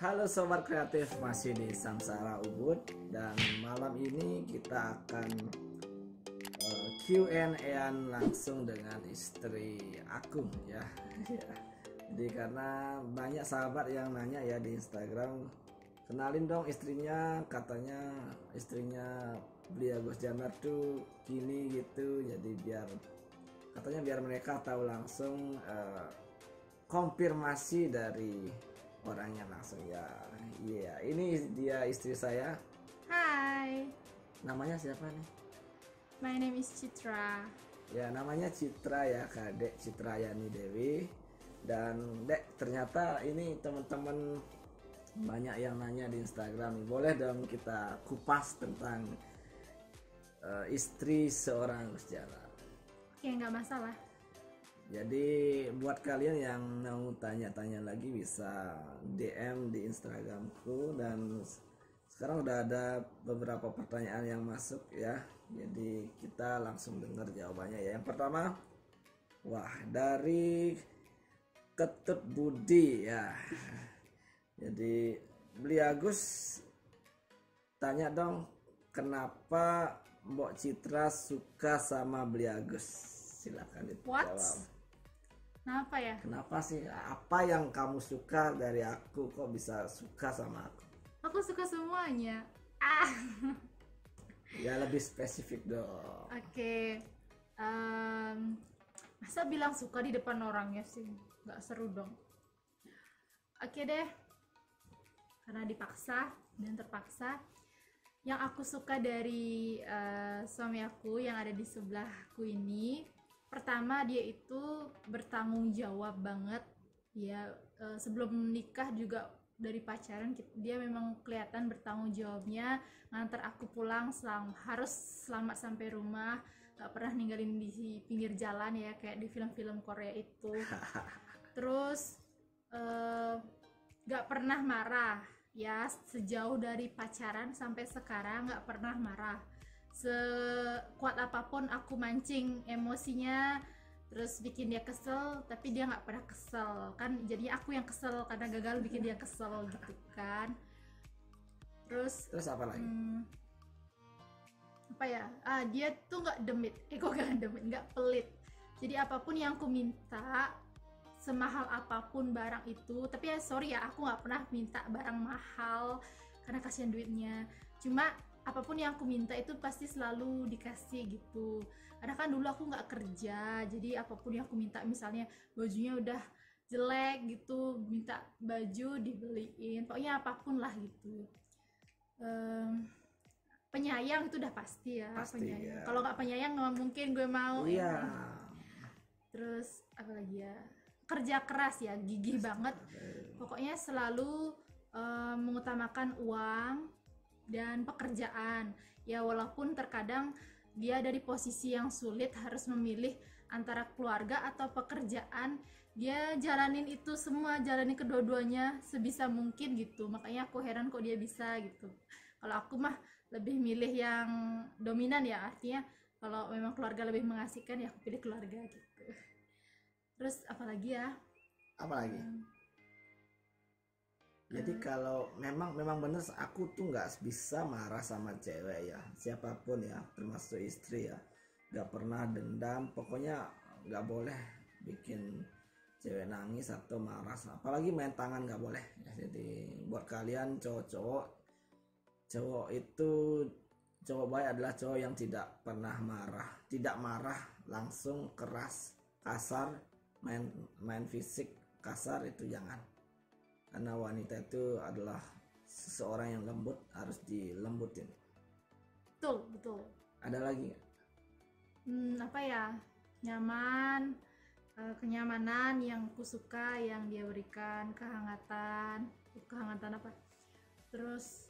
Halo Sobat Kreatif, masih di Samsara Ubud. Dan malam ini kita akan Q&A-an langsung dengan istri aku ya. Jadi karena banyak sahabat yang nanya ya di Instagram, kenalin dong istrinya, katanya istrinya Beli Agus Janar tuh gini gitu. Jadi biar mereka tahu langsung konfirmasi dari orangnya langsung ya. Iya, ini dia istri saya. Hai, Namanya siapa nih? my name is Citra. Ya, namanya Citra ya, Kak Dek Citra Yani Dewi. Dan Dek, ternyata ini teman-teman banyak yang nanya di Instagram. Boleh dong kita kupas tentang istri seorang Gus Janar. Oke, nggak masalah. Jadi buat kalian yang mau tanya-tanya lagi bisa DM di Instagramku. Dan sekarang udah ada beberapa pertanyaan yang masuk ya. Jadi kita langsung dengar jawabannya ya. Yang pertama, wah, dari Ketut Budi ya. Jadi Beli Agus tanya dong, kenapa Mbok Citra suka sama Beli Agus? Silakan dijawab. Kenapa ya? Kenapa sih? Apa yang kamu suka dari aku? Kok bisa suka sama aku? Aku suka semuanya. Ya lebih spesifik dong. Oke. Masa bilang suka di depan orangnya sih? Nggak seru dong. Oke deh. Karena dipaksa dan terpaksa. Yang aku suka dari suami aku yang ada di sebelahku ini, pertama dia itu bertanggung jawab banget ya. Sebelum menikah juga dari pacaran dia memang kelihatan bertanggung jawabnya, ngantar aku pulang harus selamat sampai rumah, gak pernah ninggalin di pinggir jalan ya kayak di film-film Korea itu. Terus gak pernah marah ya, sejauh dari pacaran sampai sekarang gak pernah marah. Sekuat apapun aku mancing emosinya, terus bikin dia kesel, tapi dia nggak pernah kesel kan. Jadi aku yang kesel karena gagal bikin dia kesel gitu kan. Terus apa lagi? Apa ya? Dia tuh nggak demit. Kok nggak demit? Nggak pelit. Jadi apapun yang aku minta, semahal apapun barang itu, tapi ya sorry ya, aku nggak pernah minta barang mahal karena kasihan duitnya. Cuma apapun yang aku minta itu pasti selalu dikasih gitu. Karena kan dulu aku nggak kerja, jadi apapun yang aku minta, misalnya bajunya udah jelek gitu, minta baju dibeliin, pokoknya apapun lah gitu. Penyayang itu udah pasti ya, penyayang. Ya. Kalau nggak penyayang nggak mungkin gue mau. Iya. Terus apa lagi ya? Kerja keras ya, gigih banget. Pokoknya selalu mengutamakan uang dan pekerjaan ya, walaupun terkadang dia dari posisi yang sulit harus memilih antara keluarga atau pekerjaan, dia jalanin itu semua, jalanin kedua-duanya sebisa mungkin gitu. Makanya aku heran kok dia bisa gitu. Kalau aku mah lebih milih yang dominan ya, artinya kalau memang keluarga lebih mengasihkan ya aku pilih keluarga gitu. Terus apalagi ya? Apalagi? Jadi kalau memang bener, aku tuh nggak bisa marah sama cewek ya, siapapun ya, termasuk istri ya. Nggak pernah dendam, pokoknya nggak boleh bikin cewek nangis atau marah, apalagi main tangan nggak boleh ya. Jadi buat kalian cowok itu, cowok baik adalah cowok yang tidak pernah marah, tidak marah langsung keras, kasar, main fisik kasar itu jangan. Karena wanita itu adalah seseorang yang lembut, harus dilembutin. Betul. Ada lagi nggak? Apa ya? Nyaman, kenyamanan yang ku suka yang dia berikan, kehangatan apa? Terus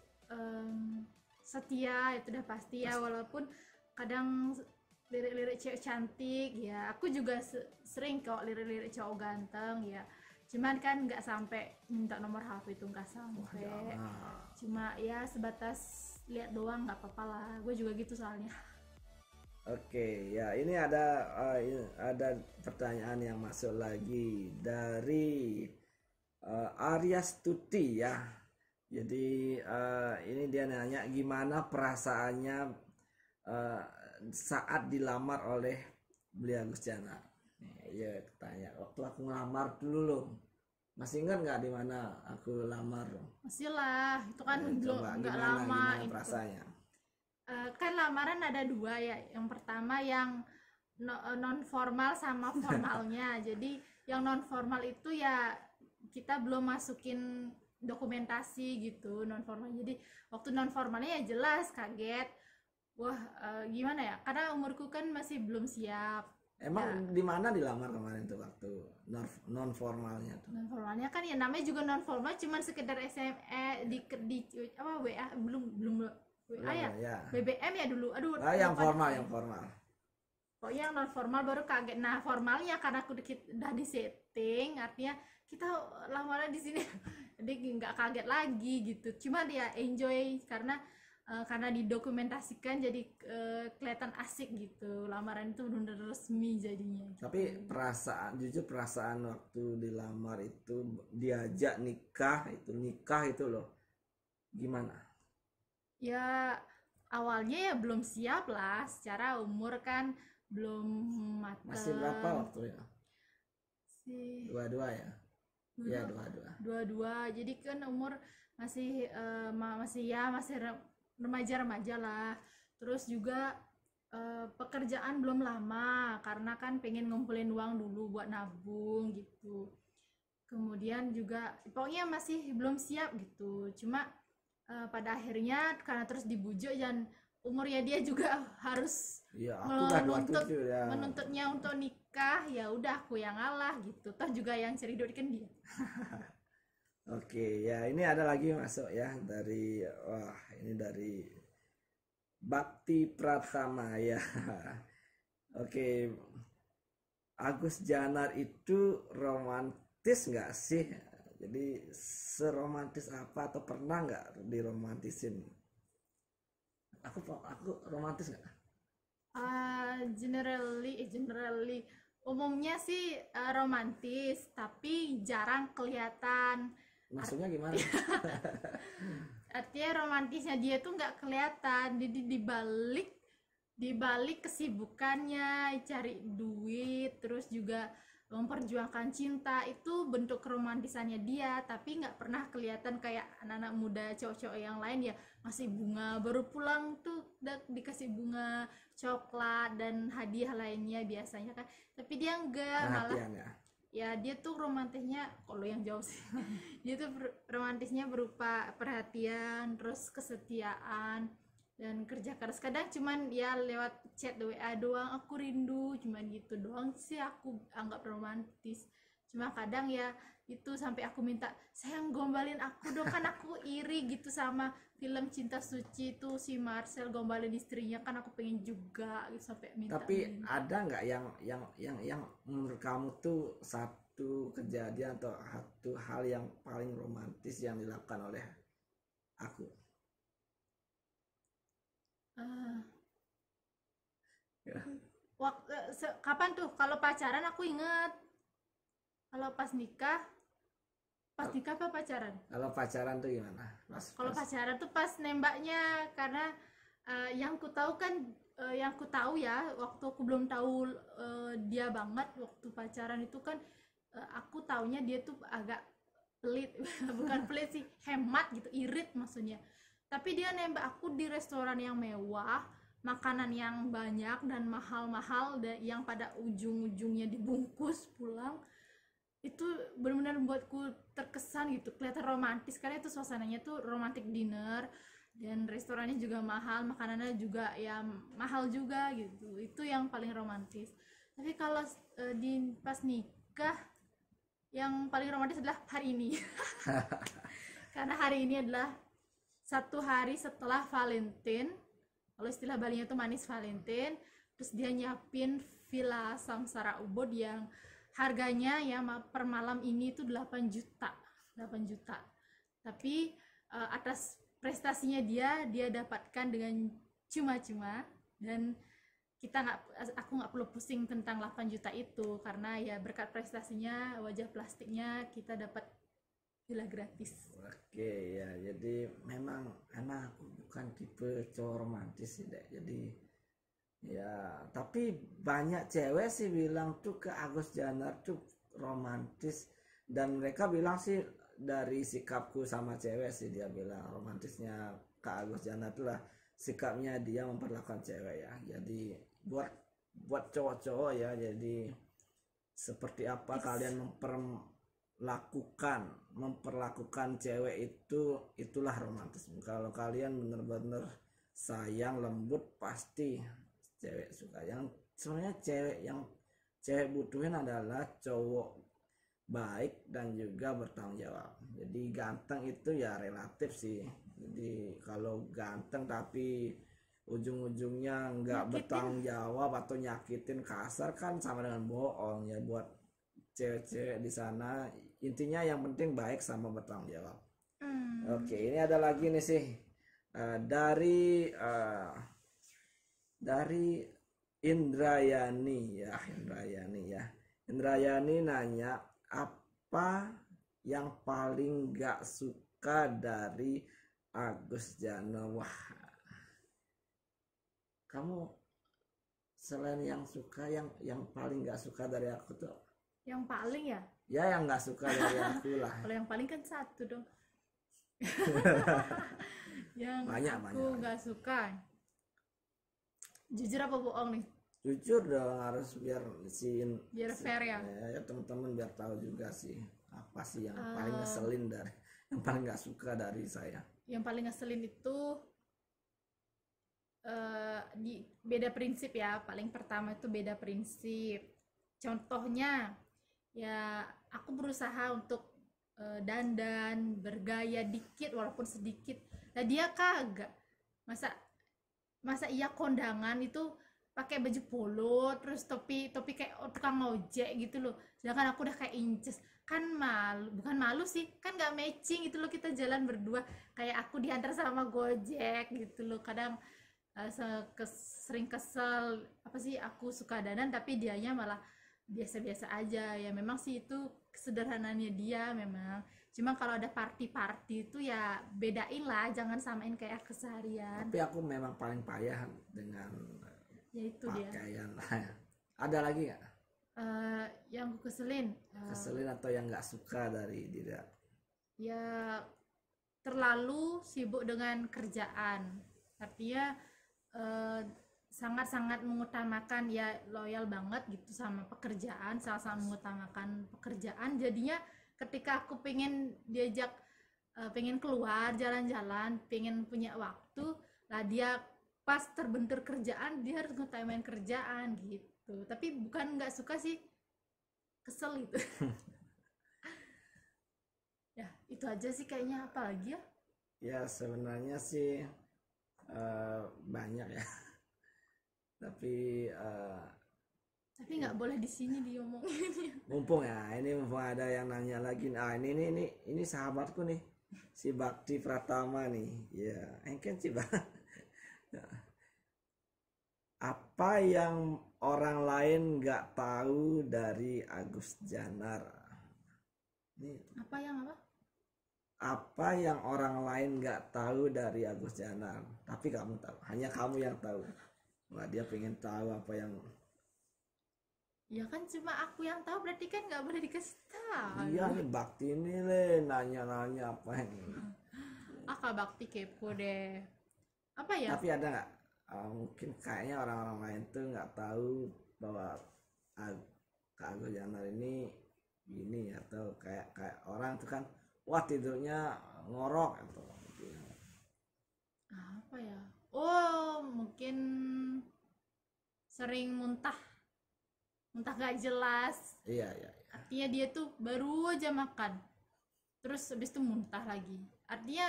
setia itu udah pasti ya, walaupun kadang lirik-lirik cewek cantik ya, aku juga sering kok lirik-lirik cowok ganteng ya, cuman kan nggak sampai minta nomor HP itu, nggak sampai. Cuma ya sebatas lihat doang, nggak apa-apa lah, gue juga gitu soalnya. Oke ya, ini ada pertanyaan yang masuk lagi dari Arya Stuti ya. Jadi ini dia nanya gimana perasaannya eh, saat dilamar oleh Belia Gustiana. Ya tanya waktu aku ngelamar dulu loh. Masih ingat nggak di mana aku lamar? Masih lah, itu kan belum Coba nggak gimana lama gimana itu. perasaannya? Kan lamaran ada dua ya. Yang pertama yang non formal sama formalnya. Jadi yang non formal itu ya kita belum masukin dokumentasi gitu non formal. Jadi waktu non formalnya ya jelas kaget. Wah, gimana ya? Karena umurku kan masih belum siap. Emang Ya, di mana dilamar kemarin tuh waktu non formalnya tuh? non formalnya kan ya namanya juga non formal, cuman sekedar SMA di apa WA belum WA ya, Ya. BBM ya dulu. Aduh, Yang lupa deh. formal, yang formal. Pokoknya yang non formal baru kaget. Nah, formalnya karena aku udah di setting, artinya kita lamaran di sini, jadi nggak kaget lagi gitu. Cuma dia enjoy karena didokumentasikan, jadi kelihatan asik gitu. Lamaran itu benar-benar resmi jadinya. Gitu. Tapi jujur perasaan waktu dilamar itu diajak nikah itu loh. Gimana? Ya awalnya ya belum siap lah, secara umur kan belum mateng. Masih berapa waktu ya? Sih. Dua-dua ya? Iya, Dua-dua. Jadi kan umur masih masih remaja-remaja lah. Terus juga pekerjaan belum lama karena kan pengen ngumpulin uang dulu buat nabung gitu. Kemudian juga pokoknya masih belum siap gitu. Cuma pada akhirnya karena terus dibujuk dan umurnya dia juga harus Iya, aku udah menuntut 27 ya. menuntutnya untuk nikah, ya udah aku yang ngalah gitu. Toh juga yang cari duit kan dia. Oke, ya ini ada lagi masuk ya ini dari Bakti Pratama ya. Oke, Agus Janar itu romantis nggak sih? Jadi seromantis apa atau pernah nggak diromantisin? Aku romantis nggak? Generally umumnya sih romantis, tapi jarang kelihatan. Maksudnya gimana? Artinya romantisnya dia tuh nggak kelihatan. Jadi di balik kesibukannya cari duit, terus juga memperjuangkan cinta, itu bentuk keromantisannya dia, tapi nggak pernah kelihatan kayak anak-anak muda cowok-cowok yang lain ya, masih bunga baru pulang tuh udah dikasih bunga, coklat dan hadiah lainnya biasanya kan, tapi dia enggak, malah Perhatian ya. ya dia tuh romantisnya kalau yang jauh sih dia tuh romantisnya berupa perhatian, terus kesetiaan dan kerja keras. Kadang cuman ya lewat chat WA doang, aku rindu, cuman gitu doang sih aku anggap romantis. Cuma kadang ya itu sampai aku minta, sayang gombalin aku dong, kan aku iri gitu sama film Cinta Suci itu, si Marcel gombalin istrinya, kan aku pengen juga gitu, sampai minta. Tapi ada nggak yang menurut kamu tuh satu kejadian atau satu hal yang paling romantis yang dilakukan oleh aku? Ya. Kapan tuh? Kalau pacaran aku inget, kalau pas nikah apa pacaran? Kalau pacaran tuh gimana? Kalau pacaran tuh pas nembaknya, karena yang ku tahu ya, waktu aku belum tahu dia banget, waktu pacaran itu kan aku taunya dia tuh agak pelit bukan pelit sih, hemat gitu, irit maksudnya. Tapi dia nembak aku di restoran yang mewah, makanan yang banyak dan mahal-mahal, yang pada ujung-ujungnya dibungkus pulang. Itu benar-benar membuatku terkesan gitu, kelihatan romantis karena itu suasananya tuh romantic dinner, dan restorannya juga mahal, makanannya juga ya mahal juga gitu. Itu yang paling romantis. Tapi kalau pas nikah, yang paling romantis adalah hari ini karena hari ini adalah satu hari setelah Valentine. Kalau istilah Balinya tuh manis Valentine. Terus dia nyiapin villa Samsara Ubud yang harganya ya per malam ini tuh 8 juta. Tapi atas prestasinya dia dapatkan dengan cuma-cuma, dan aku nggak perlu pusing tentang 8 juta itu, karena ya berkat prestasinya, wajah plastiknya, kita dapat bila gratis. Oke ya, jadi memang aku bukan tipe cowok romantis sih dek. Jadi ya, tapi banyak cewek sih bilang tuh ke Agus Janar tuh romantis, dan mereka bilang sih dari sikapku sama cewek sih, dia bilang romantisnya Kak Agus Janar tuh lah sikapnya dia memperlakukan cewek ya. Jadi buat cowok-cowok ya, jadi seperti apa kalian memperlakukan cewek itulah romantis. Kalau kalian bener-bener sayang lembut, pasti cewek suka. Yang sebenarnya cewek butuhin adalah cowok baik dan juga bertanggung jawab. Jadi ganteng itu ya relatif sih. Jadi kalau ganteng tapi ujung-ujungnya nggak bertanggung jawab atau nyakitin, kasar, kan sama dengan bohong ya. Buat cewek-cewek di sana, intinya yang penting baik sama bertanggung jawab. Oke, ini ada lagi nih sih, dari Indrayani ya. Indrayani nanya, apa yang paling gak suka dari Agus Jana? Wah, kamu selain yang suka, yang paling gak suka dari aku tuh? Yang paling ya? Ya, yang gak suka dari aku lah. Kalau yang paling kan satu dong. Yang banyak gak suka. Jujur apa bohong nih? Jujur dong, harus biar fair ya. Ya teman-teman biar tahu juga sih apa sih yang paling ngeselin dari, yang paling gak suka dari saya. Yang paling ngeselin itu beda prinsip ya. Paling pertama itu beda prinsip. Contohnya ya, aku berusaha untuk dandan bergaya dikit walaupun sedikit, nah dia kagak. Masa iya kondangan itu pakai baju polo terus topi kayak tukang ojek gitu loh, sedangkan aku udah kayak inces. Kan bukan malu sih, kan nggak matching gitu loh, kita jalan berdua kayak aku diantar sama Gojek gitu loh. Kadang sering kesel, apa sih, aku suka dandan tapi dianya malah biasa-biasa aja. Ya memang sih itu kesederhananya dia memang, cuma kalau ada party itu ya bedain lah, jangan samain kayak keseharian. Tapi aku memang paling payah dengan ya itu pakaian dia. Ada lagi nggak yang aku keselin atau yang nggak suka dari dia? Ya terlalu sibuk dengan kerjaan, artinya sangat-sangat mengutamakan, ya loyal banget gitu sama pekerjaan, sangat mengutamakan pekerjaan. Jadinya ketika aku pengen diajak, pengen keluar jalan-jalan, pengen punya waktu lah, dia pas terbentur kerjaan dia harus ngutamain kerjaan gitu. Tapi bukan nggak suka sih, kesel gitu. Ya itu aja sih kayaknya. Apa lagi ya? Ya sebenarnya sih banyak ya. Tapi nggak boleh di sini diomongin. Mumpung ada yang nanya lagi. Ini sahabatku nih, si Bakti Pratama nih. Ya, kan sih Bang. Apa yang orang lain nggak tahu dari Agus Janar? Apa yang orang lain nggak tahu dari Agus Janar, tapi kamu tahu, hanya kamu yang tahu. Wah, dia pengen tahu apa yang... Ya kan cuma aku yang tahu, berarti kan nggak boleh dikasih tahu. Iya nih Bakti ini nanya-nanya apa ini. Kak Bakti kepo deh. Apa ya? Tapi ada nggak mungkin kayaknya orang-orang lain tuh nggak tahu bahwa Kak Agus Janar ini gini, atau kayak orang tuh kan, wah tidurnya ngorok atau apa ya? Oh, mungkin sering muntah gak jelas. Iya. Artinya dia tuh baru aja makan terus habis itu muntah lagi. Artinya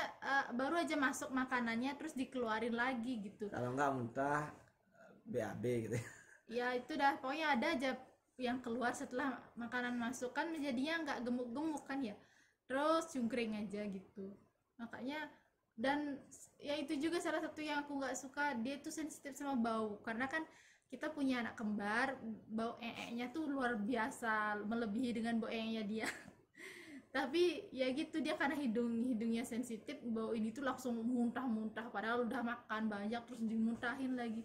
baru aja masuk makanannya terus dikeluarin lagi gitu. Kalau nggak muntah BAB gitu. Ya itu dah, pokoknya ada aja yang keluar setelah makanan masuk, kan jadinya nggak gemuk-gemuk kan ya, terus cungkring aja gitu. Makanya, dan ya itu juga salah satu yang aku nggak suka, dia tuh sensitif sama bau, karena kan kita punya anak kembar, bau nya tuh luar biasa, melebihi dengan bau nya dia. Tapi ya gitu, dia karena hidungnya sensitif, bau ini tuh langsung muntah-muntah padahal udah makan banyak terus dimuntahin lagi.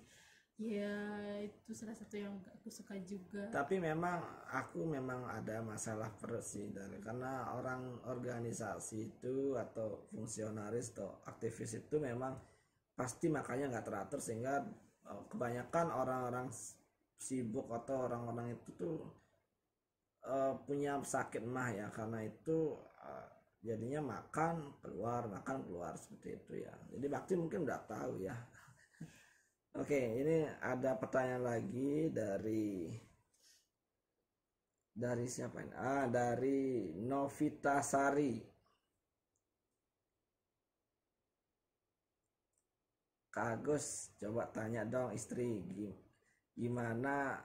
Ya itu salah satu yang gak aku suka juga. Tapi memang aku memang ada masalah perut sih, dari karena orang organisasi itu atau fungsionaris atau aktivis itu memang pasti makannya nggak teratur, sehingga kebanyakan orang-orang sibuk atau orang-orang itu tuh punya sakit mah ya, karena itu jadinya makan keluar seperti itu ya. Jadi Bakti mungkin udah tahu ya. Oke, ini ada pertanyaan lagi dari siapa ini? Dari Novita Sari. Kak Agus, coba tanya dong istri gimana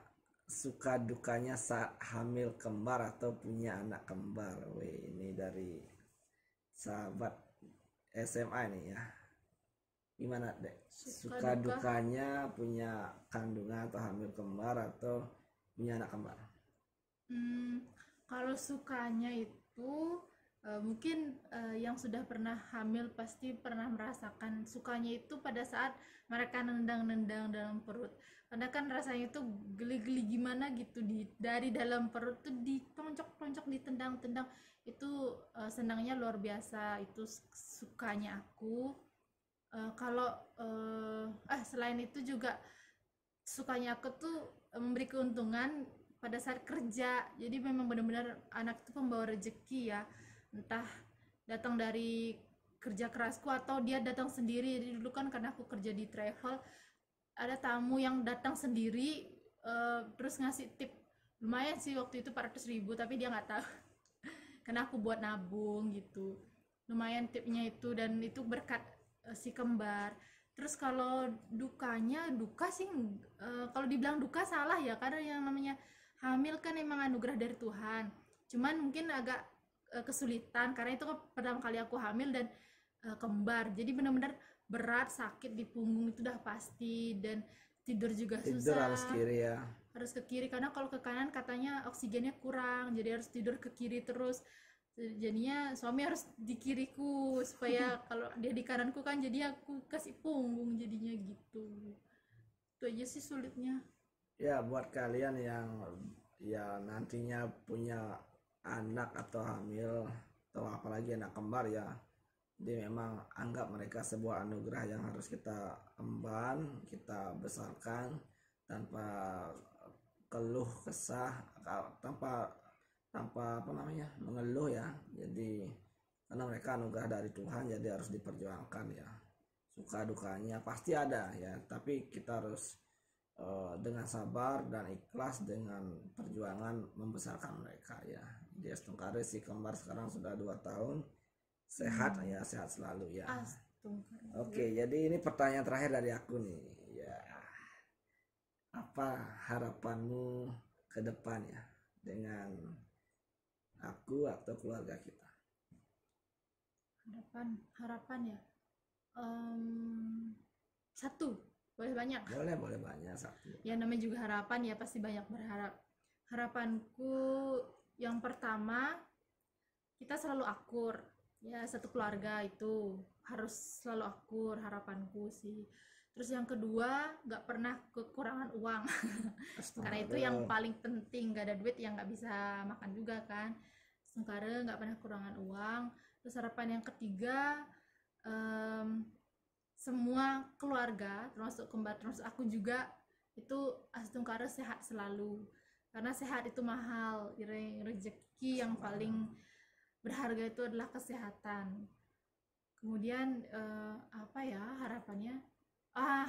suka dukanya saat hamil kembar atau punya anak kembar. Wih, ini dari sahabat SMA nih ya. Gimana dek suka dukanya punya kandungan atau hamil kembar atau punya anak kembar? Kalau sukanya itu mungkin yang sudah pernah hamil pasti pernah merasakan sukanya itu pada saat mereka nendang-nendang dalam perut, karena kan rasanya itu geli-geli gimana gitu, dari dalam perut tuh ditonjok-tonjok, ditendang-tendang, itu senangnya luar biasa. Itu sukanya aku. Kalau selain itu juga sukanya aku tuh memberi keuntungan pada saat kerja. Jadi memang benar-benar anak itu pembawa rezeki ya, entah datang dari kerja kerasku atau dia datang sendiri. Jadi dulu kan karena aku kerja di travel, ada tamu yang datang sendiri terus ngasih tip lumayan sih, waktu itu 400.000, tapi dia nggak tahu karena aku buat nabung gitu. Lumayan tipnya itu, dan itu berkat si kembar. Terus kalau dukanya, duka sih kalau dibilang duka salah ya, karena yang namanya hamil kan emang anugerah dari Tuhan. Cuman mungkin agak kesulitan karena itu kan pertama kali aku hamil dan kembar. Jadi benar-benar berat, sakit di punggung itu udah pasti, dan tidur juga Tidur susah. harus kiri ya. Harus ke kiri karena kalau ke kanan katanya oksigennya kurang, jadi harus tidur ke kiri terus. Jadinya suami harus di kiriku supaya kalau dia di kananku kan, jadi aku kasih punggung jadinya gitu. Itu aja sih sulitnya. Ya buat kalian yang ya nantinya punya anak atau hamil atau apalagi anak kembar ya, jadi memang anggap mereka sebuah anugerah yang harus kita emban, kita besarkan tanpa keluh kesah, tanpa apa namanya mengeluh ya. Jadi karena mereka anugerah dari Tuhan, jadi harus diperjuangkan ya. Suka dukanya pasti ada ya, tapi kita harus dengan sabar dan ikhlas dengan perjuangan membesarkan mereka ya. Dia Astungkare si kembar sekarang sudah 2 tahun, sehat ya, sehat selalu ya. Oke, jadi ini pertanyaan terakhir dari aku nih ya. Apa harapanmu ke depan ya dengan aku atau keluarga kita? Harapan ya, satu, boleh banyak? Boleh banyak, satu. Ya namanya juga harapan ya, pasti banyak berharap. Harapanku yang pertama, kita selalu akur ya, satu keluarga itu harus selalu akur, harapanku sih. Terus yang kedua, nggak pernah kekurangan uang karena itu yang paling penting. Nggak ada duit yang nggak bisa makan juga kan. Sekarang nggak pernah kekurangan uang. Terus harapan yang ketiga, semua keluarga termasuk kembar termasuk aku juga itu Astungkare sehat selalu, karena sehat itu mahal. Rezeki yang paling berharga itu adalah kesehatan. Kemudian apa ya harapannya,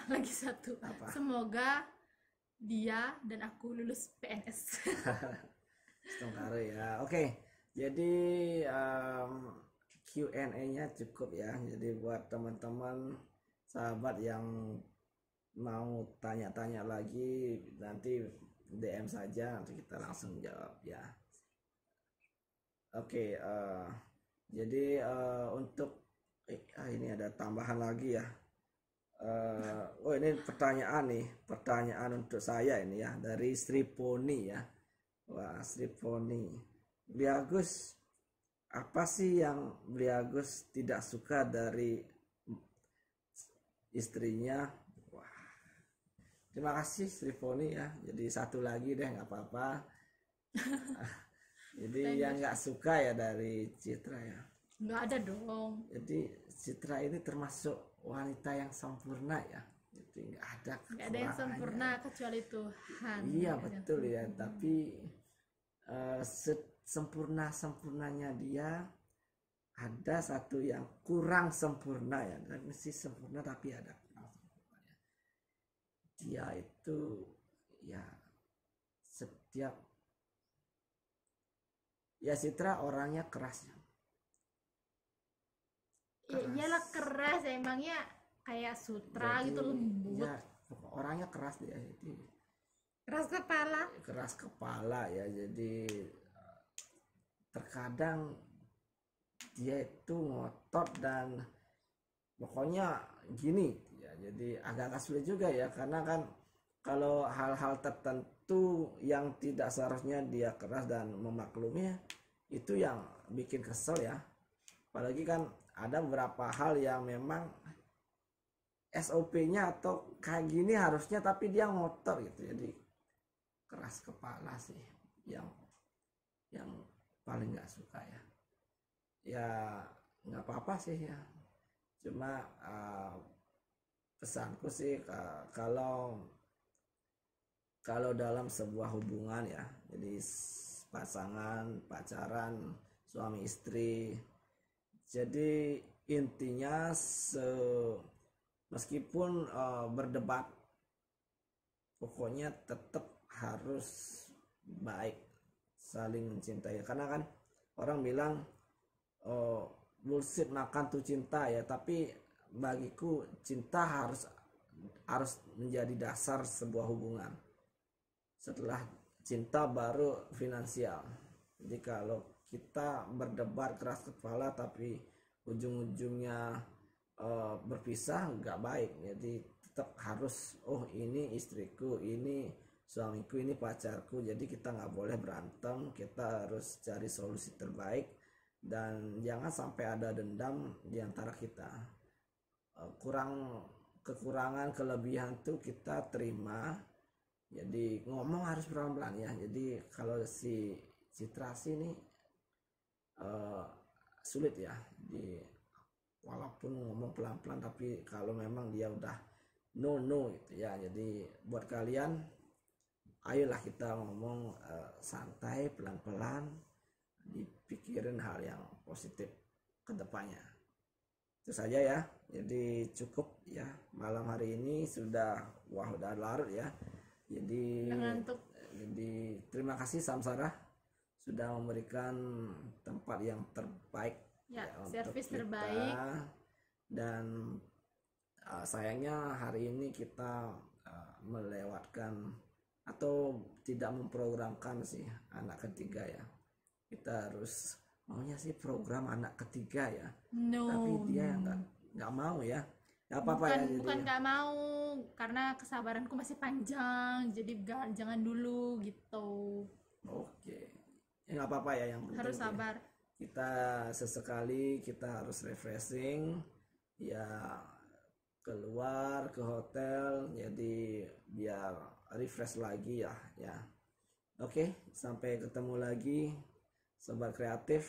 lagi satu, apa? Semoga dia dan aku lulus PNS. Astungkare ya. Oke, jadi Q&A-nya cukup ya. Jadi buat teman-teman sahabat yang mau tanya-tanya lagi, nanti DM saja, nanti kita langsung jawab ya. Oke, jadi untuk ini ada tambahan lagi ya. Ini pertanyaan untuk saya ini ya, dari Sri Poni ya. Wah, Sri Poni, Bagus, apa sih yang Beli Agus tidak suka dari istrinya? Wah, terima kasih Sri Foni ya. Jadi satu lagi deh, nggak apa-apa. Jadi yang nggak suka ya dari Citra ya. Nggak ada dong. Jadi Citra ini termasuk wanita yang sempurna ya. Jadi nggak ada Nggak ada yang kekurangannya. sempurna kecuali Tuhan. Iya Nggak ada yang betul ya. sempurna. Tapi sempurna-sempurnanya dia ada satu yang kurang sempurna ya. Dan mesti sempurna tapi ada kurang sempurnanya. Dia itu ya setiap ya Citra orangnya keras ya. Ya iyalah keras, emangnya kayak sutra Jadi, gitu lembut. ya orangnya keras dia, jadi Keras kepala. keras kepala ya. Jadi terkadang dia itu ngotot dan pokoknya gini ya. Jadi agak sulit juga ya, karena kan kalau hal-hal tertentu yang tidak seharusnya dia keras dan memaklumi, itu yang bikin kesel ya. Apalagi kan ada beberapa hal yang memang SOP-nya atau kayak gini harusnya, tapi dia ngotor gitu. Jadi keras kepala sih yang paling nggak suka ya. Ya nggak apa-apa sih ya. Cuma pesanku sih kalau dalam sebuah hubungan ya, jadi pasangan, pacaran, suami istri, jadi intinya meskipun berdebat, pokoknya tetap harus baik, saling mencintai. Karena kan orang bilang bullshit makan tuh cinta ya, tapi bagiku cinta harus menjadi dasar sebuah hubungan. Setelah cinta baru finansial. Jadi kalau kita berdebat keras kepala tapi ujung-ujungnya berpisah, nggak baik. Jadi tetap harus, oh ini istriku, ini suamiku, ini pacarku. Jadi kita nggak boleh berantem, kita harus cari solusi terbaik dan jangan sampai ada dendam di antara kita. Kekurangan kelebihan tuh kita terima. Jadi ngomong harus pelan-pelan ya. Jadi kalau si Citra sih ini sulit ya. Jadi walaupun ngomong pelan-pelan, tapi kalau memang dia udah no gitu ya. Jadi buat kalian, ayolah kita ngomong santai, pelan-pelan, dipikirin hal yang positif ke depannya. Itu saja ya. Jadi cukup ya malam hari ini, udah larut ya. Jadi terima kasih Samsara sudah memberikan tempat yang terbaik Ya, untuk servis kita. terbaik. Dan sayangnya hari ini kita melewatkan atau tidak memprogramkan sih anak ketiga ya. Kita harus maunya sih program anak ketiga ya. No. Tapi dia nggak mau ya. Gak apa-apa ya. Bukan nggak mau, karena kesabaranku masih panjang, jadi jangan dulu gitu. Oke. Ya nggak apa-apa ya, yang penting Harus sabar. Kita sesekali kita harus refreshing ya, keluar ke hotel, jadi biar refresh lagi ya. Oke, sampai ketemu lagi sobat kreatif,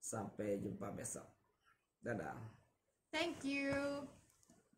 sampai jumpa besok. Dadah. Thank you.